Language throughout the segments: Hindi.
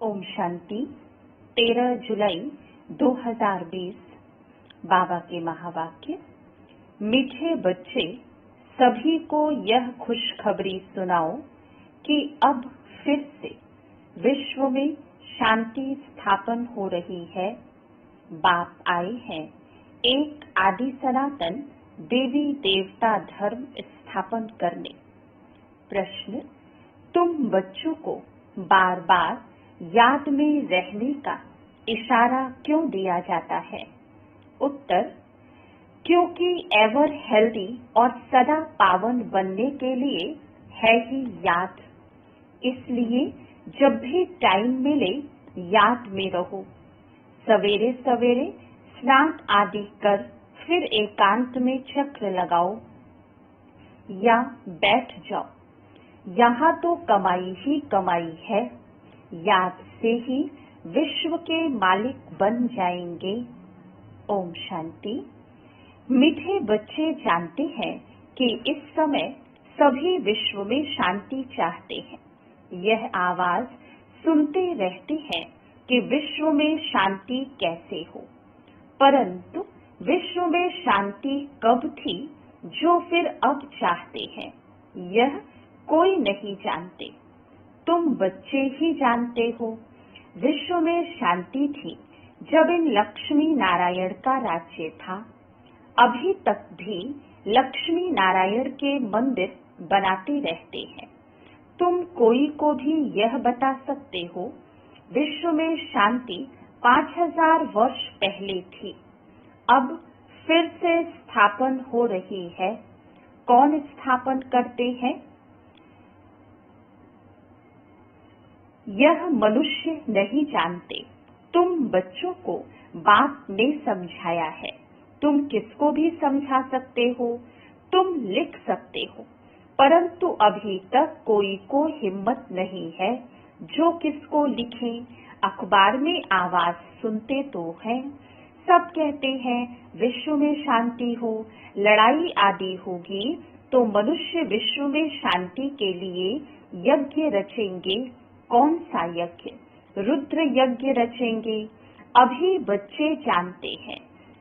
ओम शांति। 13 जुलाई 2020। बाबा के महावाक्य। मीठे बच्चे, सभी को यह खुशखबरी सुनाओ कि अब फिर से विश्व में शांति स्थापन हो रही है। बाप आए हैं एक आदि सनातन देवी देवता धर्म स्थापन करने। प्रश्न: तुम बच्चों को बार बार याद में रहने का इशारा क्यों दिया जाता है? उत्तर: क्योंकि एवर हेल्दी और सदा पावन बनने के लिए है ही याद। इसलिए जब भी टाइम मिले याद में रहो। सवेरे सवेरे स्नान आदि कर फिर एकांत में चक्र लगाओ या बैठ जाओ। यहाँ तो कमाई ही कमाई है। याद से ही विश्व के मालिक बन जाएंगे। ओम शांति। मीठे बच्चे जानते हैं कि इस समय सभी विश्व में शांति चाहते हैं। यह आवाज सुनते रहते हैं कि विश्व में शांति कैसे हो, परंतु विश्व में शांति कब थी जो फिर अब चाहते हैं, यह कोई नहीं जानते। तुम बच्चे ही जानते हो। विश्व में शांति थी जब इन लक्ष्मी नारायण का राज्य था। अभी तक भी लक्ष्मी नारायण के मंदिर बनाते रहते हैं। तुम कोई को भी यह बता सकते हो विश्व में शांति 5000 वर्ष पहले थी, अब फिर से स्थापन हो रही है। कौन स्थापन करते हैं? यह मनुष्य नहीं जानते। तुम बच्चों को बाप ने समझाया है। तुम किसको भी समझा सकते हो, तुम लिख सकते हो, परंतु अभी तक कोई को हिम्मत नहीं है जो किसको लिखे। अखबार में आवाज सुनते तो हैं, सब कहते हैं विश्व में शांति हो, लड़ाई आदि होगी तो मनुष्य विश्व में शांति के लिए यज्ञ रचेंगे। कौन सा यज्ञ? रुद्र यज्ञ रचेंगे। अभी बच्चे जानते हैं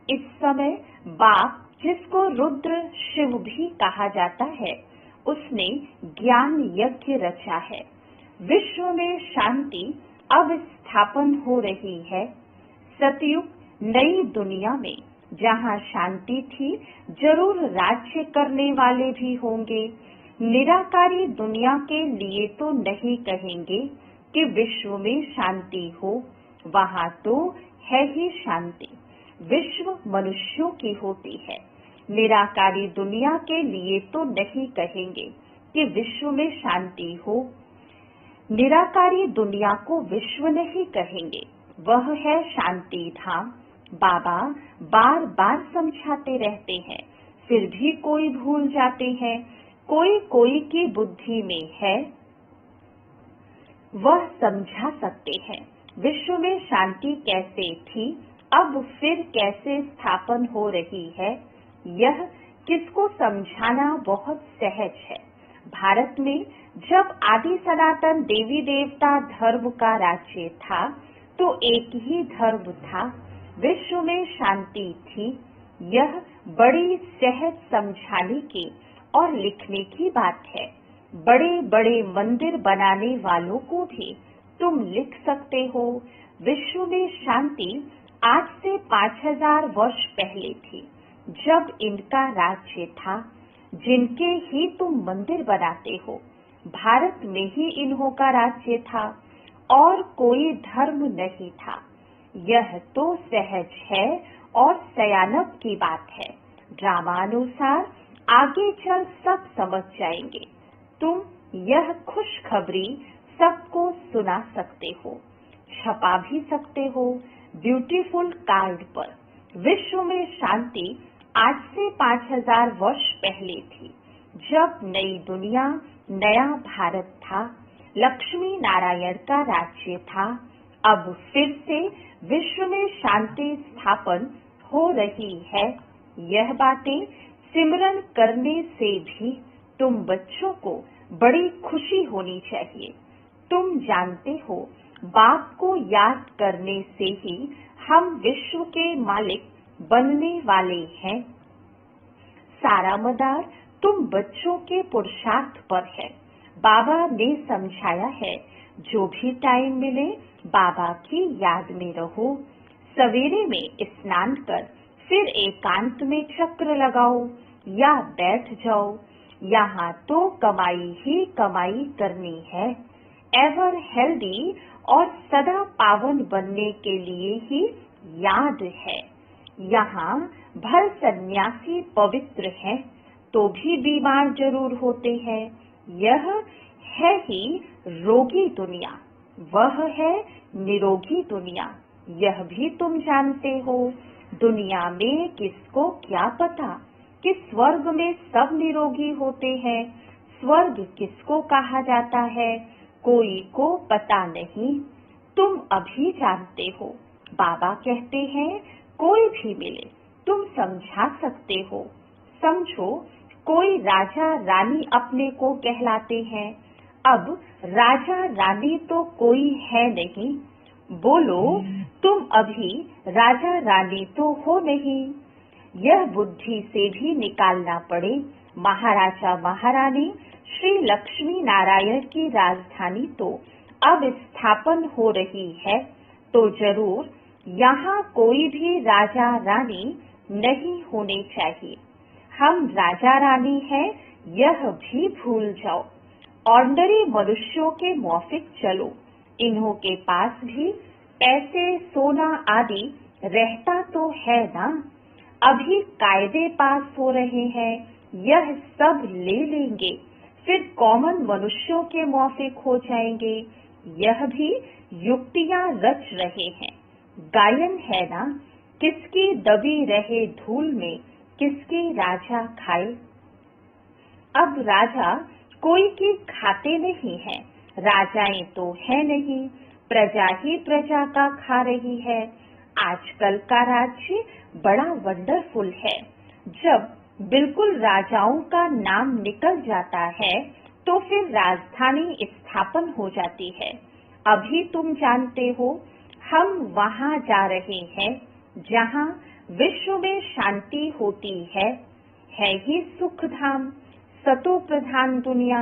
इस समय बाप, जिसको रुद्र शिव भी कहा जाता है, उसने ज्ञान यज्ञ रचा है। विश्व में शांति अब स्थापन हो रही है। सतयुग नई दुनिया में जहाँ शांति थी, जरूर राज्य करने वाले भी होंगे। निराकारी दुनिया के लिए तो नहीं कहेंगे कि विश्व में शांति हो, वहाँ तो है ही शांति। विश्व मनुष्यों की होती है। निराकारी दुनिया के लिए तो नहीं कहेंगे कि विश्व में शांति हो। निराकारी दुनिया को विश्व नहीं कहेंगे, वह है शांति धाम। बाबा बार बार समझाते रहते हैं, फिर भी कोई भूल जाते हैं। कोई कोई की बुद्धि में है, वह समझा सकते हैं विश्व में शांति कैसे थी, अब फिर कैसे स्थापन हो रही है। यह किसको समझाना बहुत सहज है। भारत में जब आदि सनातन देवी देवता धर्म का राज्य था तो एक ही धर्म था, विश्व में शांति थी। यह बड़ी सहज समझाने की और लिखने की बात है। बड़े बड़े मंदिर बनाने वालों को भी तुम लिख सकते हो विश्व में शांति आज से 5000 वर्ष पहले थी, जब इनका राज्य था। जिनके ही तुम मंदिर बनाते हो, भारत में ही इन्हों का राज्य था और कोई धर्म नहीं था। यह तो सहज है और सयानक की बात है। ड्रामानुसार आगे चल सब समझ जाएंगे। तुम यह खुशखबरी सबको सुना सकते हो, छपा भी सकते हो ब्यूटीफुल कार्ड पर। विश्व में शांति आज से 5000 वर्ष पहले थी, जब नई दुनिया, नया भारत था, लक्ष्मी नारायण का राज्य था। अब फिर से विश्व में शांति स्थापन हो रही है। यह बातें सिमरन करने से भी तुम बच्चों को बड़ी खुशी होनी चाहिए। तुम जानते हो बाप को याद करने से ही हम विश्व के मालिक बनने वाले हैं। सारा मदार तुम बच्चों के पुरुषार्थ पर है। बाबा ने समझाया है, जो भी टाइम मिले बाबा की याद में रहो। सवेरे में स्नान कर फिर एकांत में चक्र लगाओ या बैठ जाओ। यहाँ तो कमाई ही कमाई करनी है। एवर हेल्दी और सदा पावन बनने के लिए ही याद है। यहाँ भर सन्यासी पवित्र हैं, तो भी बीमार जरूर होते हैं। यह है ही रोगी दुनिया, वह है निरोगी दुनिया। यह भी तुम जानते हो। दुनिया में किसको क्या पता कि स्वर्ग में सब निरोगी होते हैं। स्वर्ग किसको कहा जाता है, कोई को पता नहीं। तुम अभी जानते हो। बाबा कहते हैं, कोई भी मिले तुम समझा सकते हो। समझो, कोई राजा रानी अपने को कहलाते हैं। अब राजा रानी तो कोई है नहीं। बोलो, तुम अभी राजा रानी तो हो नहीं। यह बुद्धि से भी निकालना पड़े। महाराजा महारानी श्री लक्ष्मी नारायण की राजधानी तो अब स्थापन हो रही है, तो जरूर यहाँ कोई भी राजा रानी नहीं होने चाहिए। हम राजा रानी हैं, यह भी भूल जाओ। ऑर्डिनरी मनुष्यों के मौफिक चलो। इन्हों के पास भी पैसे सोना आदि रहता तो है ना। अभी कायदे पास हो रहे हैं, यह सब ले लेंगे, फिर कॉमन मनुष्यों के मौफिक हो जाएंगे। यह भी युक्तियां रच रहे हैं। गायन है ना, किसकी दबी रहे धूल में किसकी राजा खाए। अब राजा कोई की खाते नहीं है। राजाएं तो है नहीं, प्रजा ही प्रजा का खा रही है। आजकल का राज्य बड़ा वंडरफुल है। जब बिल्कुल राजाओं का नाम निकल जाता है तो फिर राजधानी स्थापन हो जाती है। अभी तुम जानते हो, हम वहाँ जा रहे हैं जहाँ विश्व में शांति होती है ही सुख धाम, सतो प्रधान दुनिया।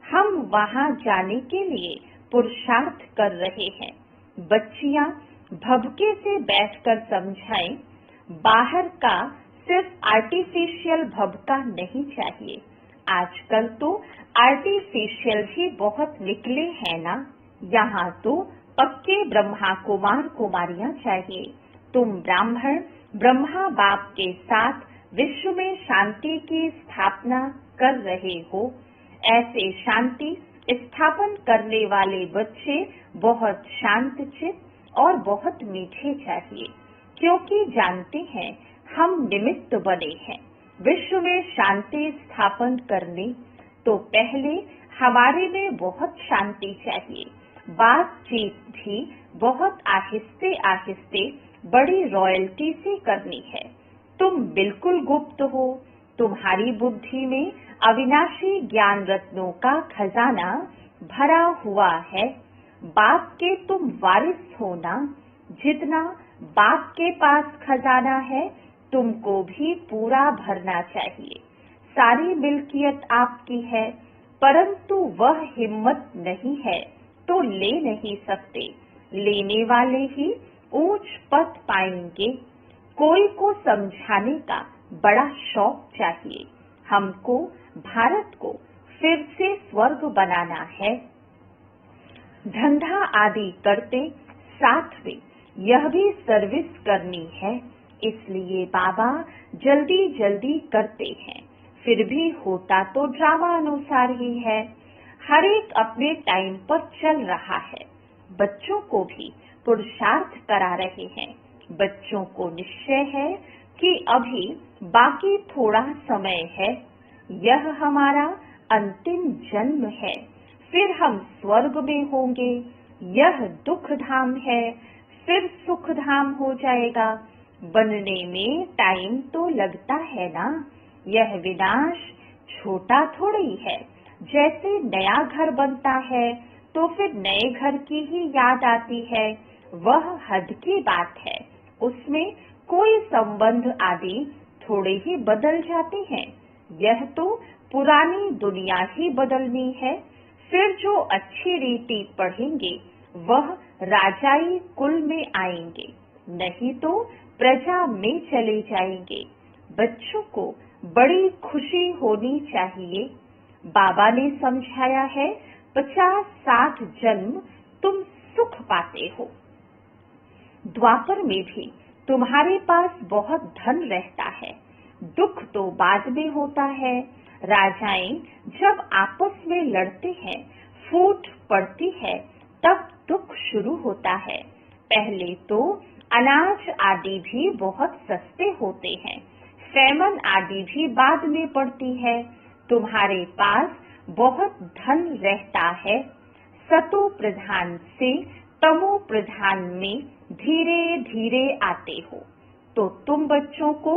हम वहाँ जाने के लिए पुरुषार्थ कर रहे हैं। बच्चियाँ भभके से बैठकर समझाएं, बाहर का सिर्फ आर्टिफिशियल भभका नहीं चाहिए। आजकल तो आर्टिफिशियल ही बहुत निकले हैं ना। यहाँ तो पक्के ब्रह्मा कुमार कुमारियाँ चाहिए। तुम ब्राह्मण ब्रह्मा बाप के साथ विश्व में शांति की स्थापना कर रहे हो। ऐसे शांति स्थापन करने वाले बच्चे बहुत शांत चित्त और बहुत मीठे चाहिए, क्योंकि जानते हैं हम निमित्त बने हैं विश्व में शांति स्थापन करने। तो पहले हमारे में बहुत शांति चाहिए। बातचीत भी बहुत आहिस्ते आहिस्ते बड़ी रॉयल्टी से करनी है। तुम बिल्कुल गुप्त हो। तुम्हारी बुद्धि में अविनाशी ज्ञान रत्नों का खजाना भरा हुआ है। बाप के तुम वारिस हो ना। जितना बाप के पास खजाना है, तुमको भी पूरा भरना चाहिए। सारी मिल्कियत आपकी है, परंतु वह हिम्मत नहीं है तो ले नहीं सकते। लेने वाले ही ऊंच पद पाएंगे। कोई को समझाने का बड़ा शौक चाहिए। हमको भारत को फिर से स्वर्ग बनाना है। धंधा आदि करते साथ में यह भी सर्विस करनी है। इसलिए बाबा जल्दी जल्दी करते हैं। फिर भी होता तो ड्रामा अनुसार ही है। हर एक अपने टाइम पर चल रहा है। बच्चों को भी पुरुषार्थ करा रहे हैं। बच्चों को निश्चय है कि अभी बाकी थोड़ा समय है। यह हमारा अंतिम जन्म है, फिर हम स्वर्ग में होंगे। यह दुख धाम है, फिर सुख धाम हो जाएगा। बनने में टाइम तो लगता है ना। यह विनाश छोटा थोड़ी है। जैसे नया घर बनता है तो फिर नए घर की ही याद आती है। वह हद की बात है, उसमें कोई संबंध आदि थोड़े ही बदल जाते हैं। यह तो पुरानी दुनिया ही बदलनी है। फिर जो अच्छी रीति पढ़ेंगे वह राजाई कुल में आएंगे, नहीं तो प्रजा में चले जाएंगे। बच्चों को बड़ी खुशी होनी चाहिए। बाबा ने समझाया है, 50-60 जन्म तुम सुख पाते हो। द्वापर में भी तुम्हारे पास बहुत धन रहता है, दुख तो बाद में होता है। राजाएं जब आपस में लड़ते हैं, फूट पड़ती है, तब दुख शुरू होता है। पहले तो अनाज आदि भी बहुत सस्ते होते हैं, फैमन आदि भी बाद में पड़ती है। तुम्हारे पास बहुत धन रहता है, सतो प्रधान से तमो प्रधान में धीरे धीरे आते हो, तो तुम बच्चों को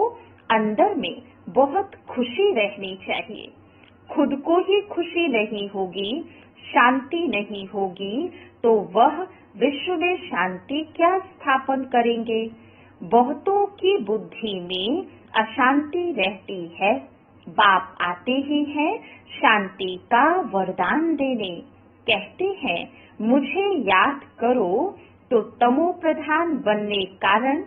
अंदर में बहुत खुशी रहनी चाहिए। खुद को ही खुशी नहीं होगी, शांति नहीं होगी, तो वह विश्व में शांति क्या स्थापन करेंगे। बहुतों की बुद्धि में अशांति रहती है। बाप आते ही हैं शांति का वरदान देने। कहते हैं मुझे याद करो, तो तमो प्रधान बनने कारण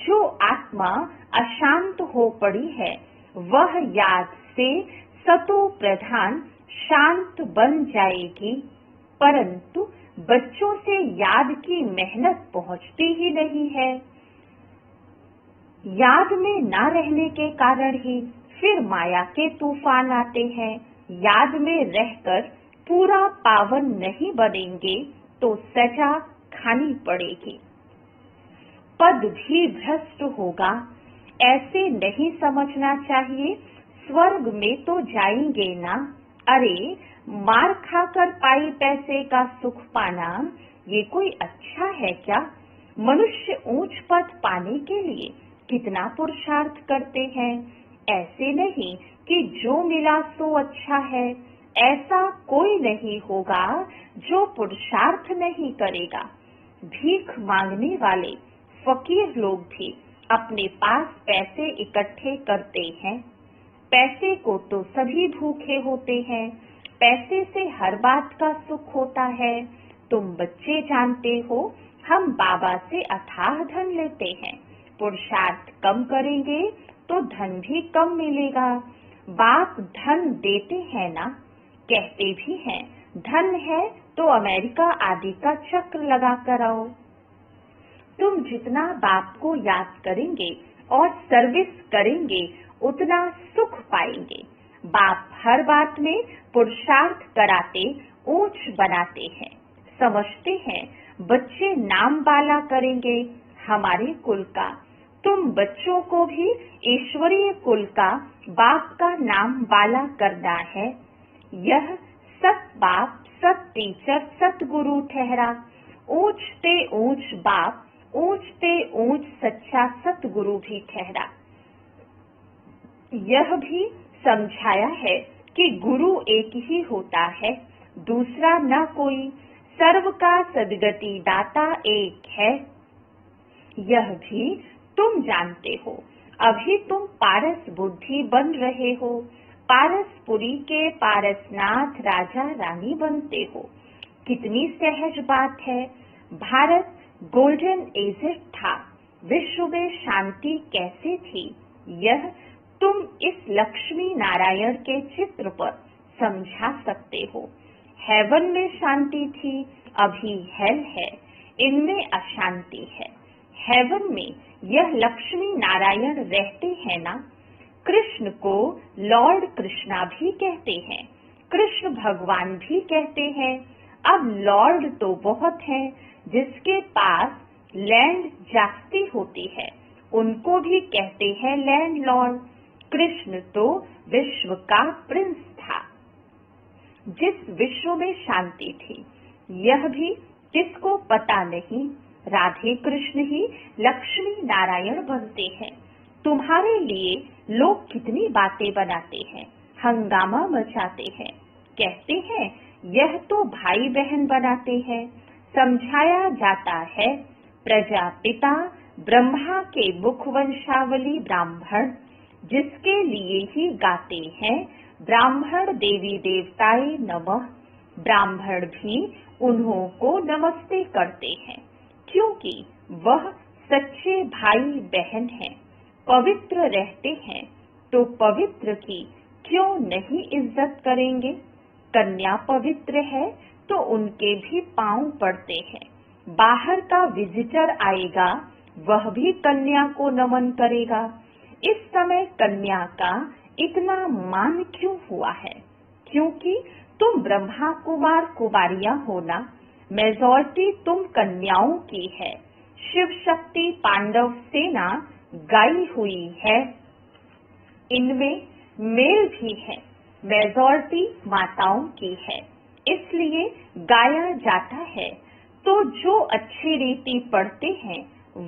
जो आत्मा अशांत हो पड़ी है, वह याद से सतो प्रधान शांत बन जाएगी। परंतु बच्चों से याद की मेहनत पहुंचती ही नहीं है। याद में ना रहने के कारण ही फिर माया के तूफान आते हैं। याद में रहकर पूरा पावन नहीं बनेंगे तो सजा खानी पड़ेगी, पद भी भ्रष्ट होगा। ऐसे नहीं समझना चाहिए स्वर्ग में तो जाएंगे ना। अरे मार खाकर पाई पैसे का सुख पाना ये कोई अच्छा है क्या? मनुष्य ऊंच पद पाने के लिए कितना पुरुषार्थ करते हैं। ऐसे नहीं कि जो मिला सो अच्छा है। ऐसा कोई नहीं होगा जो पुरुषार्थ नहीं करेगा। भीख मांगने वाले फकीर लोग भी अपने पास पैसे इकट्ठे करते हैं। पैसे को तो सभी भूखे होते हैं। पैसे से हर बात का सुख होता है। तुम बच्चे जानते हो, हम बाबा से अथाह धन लेते हैं। पुरुषार्थ कम करेंगे तो धन भी कम मिलेगा। बाप धन देते हैं ना, कहते भी हैं धन है तो अमेरिका आदि का चक्र लगा कर आओ। तुम जितना बाप को याद करेंगे और सर्विस करेंगे उतना सुख पाएंगे। बाप हर बात में पुरुषार्थ कराते ऊंच बनाते हैं। समझते हैं बच्चे नाम बाला करेंगे हमारे कुल का। तुम बच्चों को भी ईश्वरीय कुल का बाप का नाम बाला करना है। यह सत बाप, सत टीचर, सतगुरु ठहरा। ऊंचते ऊंच बाप, ऊंचते ऊंच सच्चा सतगुरु भी ठहरा। यह भी समझाया है कि गुरु एक ही होता है, दूसरा न कोई। सर्व का सदगति दाता एक है, यह भी तुम जानते हो। अभी तुम पारस बुद्धि बन रहे हो। पारसपुरी के पारसनाथ राजा रानी बनते हो। कितनी सहज बात है। भारत गोल्डन एज था। विश्व में शांति कैसे थी, यह तुम इस लक्ष्मी नारायण के चित्र पर समझा सकते हो। हेवन में शांति थी, अभी हेल है, इनमें अशांति है। हेवन में यह लक्ष्मी नारायण रहते हैं ना। कृष्ण को लॉर्ड कृष्णा भी कहते हैं, कृष्ण भगवान भी कहते हैं। अब लॉर्ड तो बहुत हैं, जिसके पास लैंड जास्ती होती है उनको भी कहते हैं लैंड लॉर्ड। कृष्ण तो विश्व का प्रिंस था। जिस विश्व में शांति थी, यह भी किसको पता नहीं। राधे कृष्ण ही लक्ष्मी नारायण बनते हैं। तुम्हारे लिए लोग कितनी बातें बनाते हैं, हंगामा मचाते हैं। कहते हैं यह तो भाई बहन बनाते हैं। समझाया जाता है प्रजापिता ब्रह्मा के मुख वंशावली ब्राह्मण, जिसके लिए ही गाते हैं ब्राह्मण देवी देवताए नमः। ब्राह्मण भी उन्हों को नमस्ते करते हैं, क्योंकि वह सच्चे भाई बहन हैं, पवित्र रहते हैं, तो पवित्र की क्यों नहीं इज्जत करेंगे। कन्या पवित्र है तो उनके भी पांव पड़ते हैं। बाहर का विजिटर आएगा, वह भी कन्या को नमन करेगा। इस समय कन्या का इतना मान क्यों हुआ है? क्योंकि तुम ब्रह्मा कुमार कुमारियां हो ना। मेजॉरिटी तुम कन्याओं की है। शिव शक्ति पांडव सेना गाई हुई है, इनमें मेल भी है। मेजॉरिटी माताओं की है, इसलिए गाया जाता है। तो जो अच्छी रीति पढ़ते हैं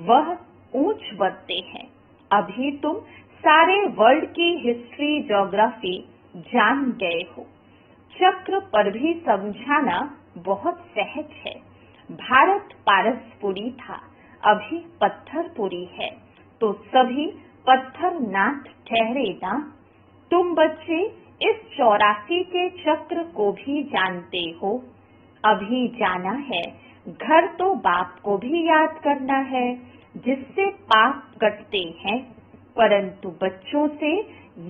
वह ऊंच बनते हैं। अभी तुम सारे वर्ल्ड की हिस्ट्री ज्योग्राफी जान गए हो। चक्र पर भी समझाना बहुत सहज है। भारत पारसपुरी था, अभी पत्थरपुरी है, तो सभी पत्थरनाथ ठहरे ना। तुम बच्चे इस 84 के चक्र को भी जानते हो। अभी जाना है, घर तो बाप को भी याद करना है, जिससे पाप कटते हैं, परंतु बच्चों से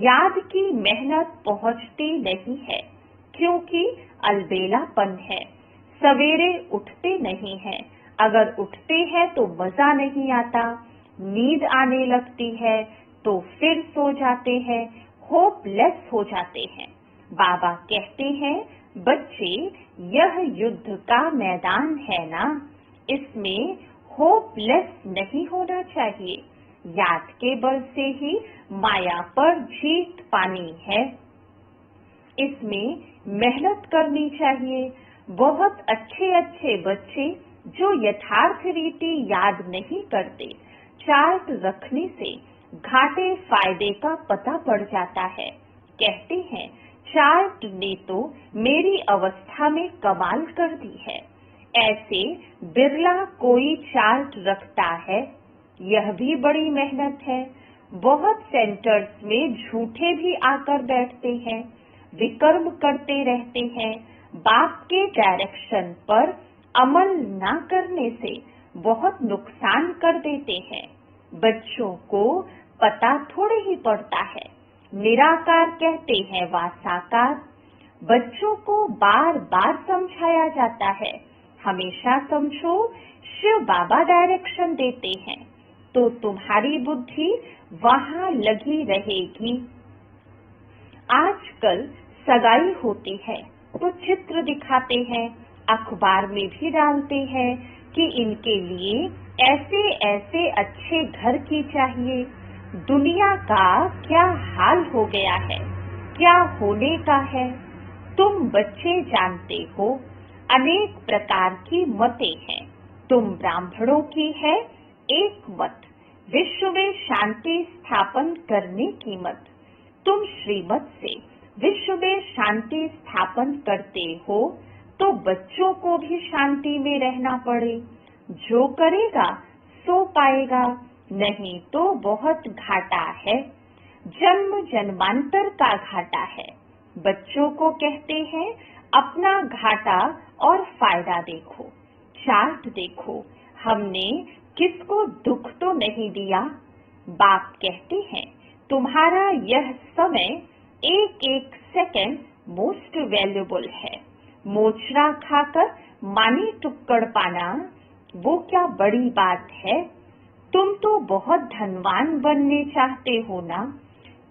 याद की मेहनत पहुंचती नहीं है, क्योंकि अलबेलापन है। सवेरे उठते नहीं हैं। अगर उठते हैं तो मजा नहीं आता, नींद आने लगती है, तो फिर सो जाते हैं, होपलेस हो जाते हैं। बाबा कहते हैं, बच्चे यह युद्ध का मैदान है ना, इसमें होपलेस नहीं होना चाहिए। याद के बल से ही माया पर जीत पानी है, इसमें मेहनत करनी चाहिए। बहुत अच्छे अच्छे बच्चे जो यथार्थ रीति याद नहीं करते, चार्ट रखने से घाटे फायदे का पता पड़ जाता है। कहते हैं, चार्ट ने तो मेरी अवस्था में कमाल कर दी है। ऐसे बिरला कोई चार्ट रखता है, यह भी बड़ी मेहनत है। बहुत सेंटर्स में झूठे भी आकर बैठते हैं, विकर्म करते रहते हैं। बाप के डायरेक्शन पर अमल ना करने से बहुत नुकसान कर देते हैं। बच्चों को पता थोड़े ही पड़ता है। निराकार कहते हैं वा साकार। बच्चों को बार बार समझाया जाता है, हमेशा समझो शिव बाबा डायरेक्शन देते हैं, तो तुम्हारी बुद्धि वहाँ लगी रहेगी। आजकल सगाई होती है तो चित्र दिखाते हैं, अखबार में भी डालते हैं कि इनके लिए ऐसे ऐसे अच्छे घर की चाहिए। दुनिया का क्या हाल हो गया है, क्या होने का है, तुम बच्चे जानते हो। अनेक प्रकार की मतें हैं। तुम ब्राह्मणों की है एक मत, विश्व में शांति स्थापन करने की मत। तुम श्रीमत से विश्व में शांति स्थापन करते हो, तो बच्चों को भी शांति में रहना पड़े। जो करेगा सो पाएगा, नहीं तो बहुत घाटा है, जन्म जन्मांतर का घाटा है। बच्चों को कहते हैं, अपना घाटा और फायदा देखो, चार्ट देखो, हमने किसको दुख तो नहीं दिया। बाप कहते हैं, तुम्हारा यह समय एक एक सेकंड मोस्ट वैल्यूएबल है। मोचरा खाकर मानी टुक्कड़ पाना वो क्या बड़ी बात है। तुम तो बहुत धनवान बनने चाहते हो ना।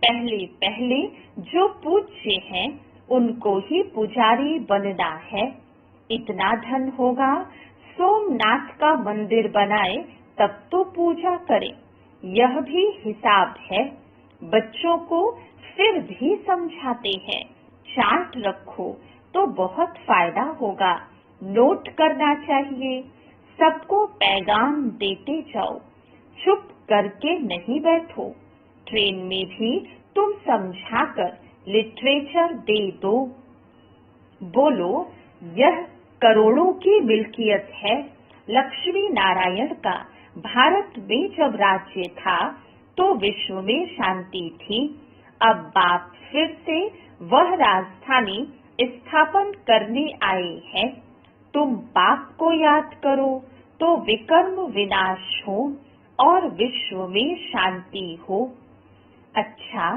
पहले पहले जो पूज्य हैं उनको ही पुजारी बनना है। इतना धन होगा, सोमनाथ का मंदिर बनाए तब तो पूजा करें। यह भी हिसाब है। बच्चों को फिर भी समझाते हैं, चार्ट रखो तो बहुत फायदा होगा। नोट करना चाहिए, सबको पैगाम देते जाओ, चुप करके नहीं बैठो। ट्रेन में भी तुम समझाकर लिटरेचर दे दो। बोलो, यह करोड़ों की मिल्कियत है। लक्ष्मी नारायण का भारत में जब राज्य था तो विश्व में शांति थी। अब बाप फिर से वह राजधानी स्थापन करने आए हैं। तुम बाप को याद करो तो विकर्म विनाश हो और विश्व में शांति हो। अच्छा,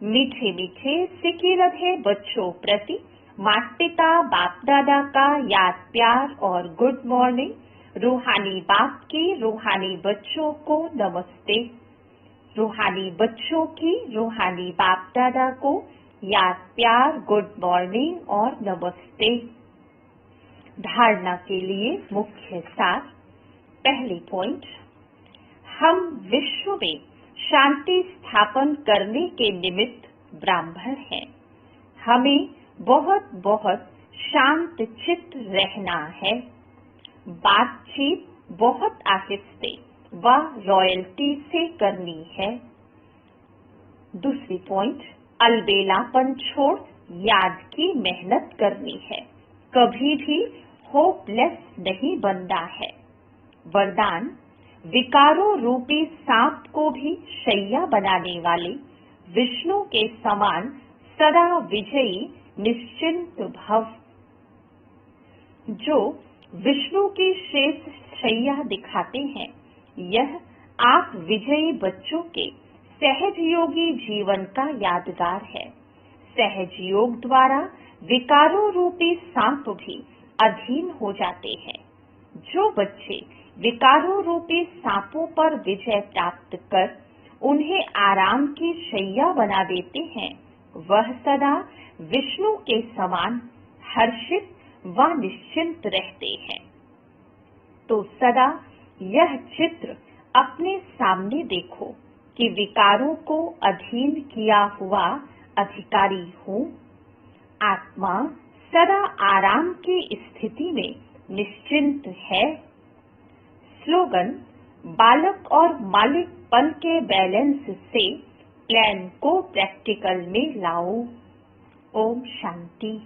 मीठे मीठे सिके रहे बच्चों प्रति माता पिता बाप दादा का याद प्यार और गुड मॉर्निंग। रूहानी बाप की रूहानी बच्चों को नमस्ते। रूहानी बच्चों की रूहानी बाप दादा को याद प्यार गुड मॉर्निंग और नमस्ते। धारणा के लिए मुख्य सार। पहली पॉइंट, हम विश्व में शांति स्थापन करने के निमित्त ब्राह्मण हैं। हमें बहुत बहुत शांत चित्त रहना है। बातचीत बहुत आहिस्ते व रॉयल्टी से करनी है। दूसरी पॉइंट, अलबेलापन छोड़ याद की मेहनत करनी है। कभी भी होपलेस नहीं बनना है। वरदान, विकारों रूपी सांप को भी शैया बनाने वाले विष्णु के समान सदा विजयी निश्चिंत भव। जो विष्णु की शेष शैया दिखाते हैं, यह आप विजयी बच्चों के सहज योगी जीवन का यादगार है। सहज योग द्वारा विकारों रूपी सांप भी अधीन हो जाते हैं। जो बच्चे विकारों रूपी सांपों पर विजय प्राप्त कर उन्हें आराम की शैया बना देते हैं, वह सदा विष्णु के समान हर्षित व निश्चिंत रहते हैं। तो सदा यह चित्र अपने सामने देखो कि विकारों को अधीन किया हुआ अधिकारी हूँ। आत्मा सदा आराम की स्थिति में निश्चिंत है। स्लोगन, बालक और मालिक पन के बैलेंस से प्लान को प्रैक्टिकल में लाओ। ओम शांति।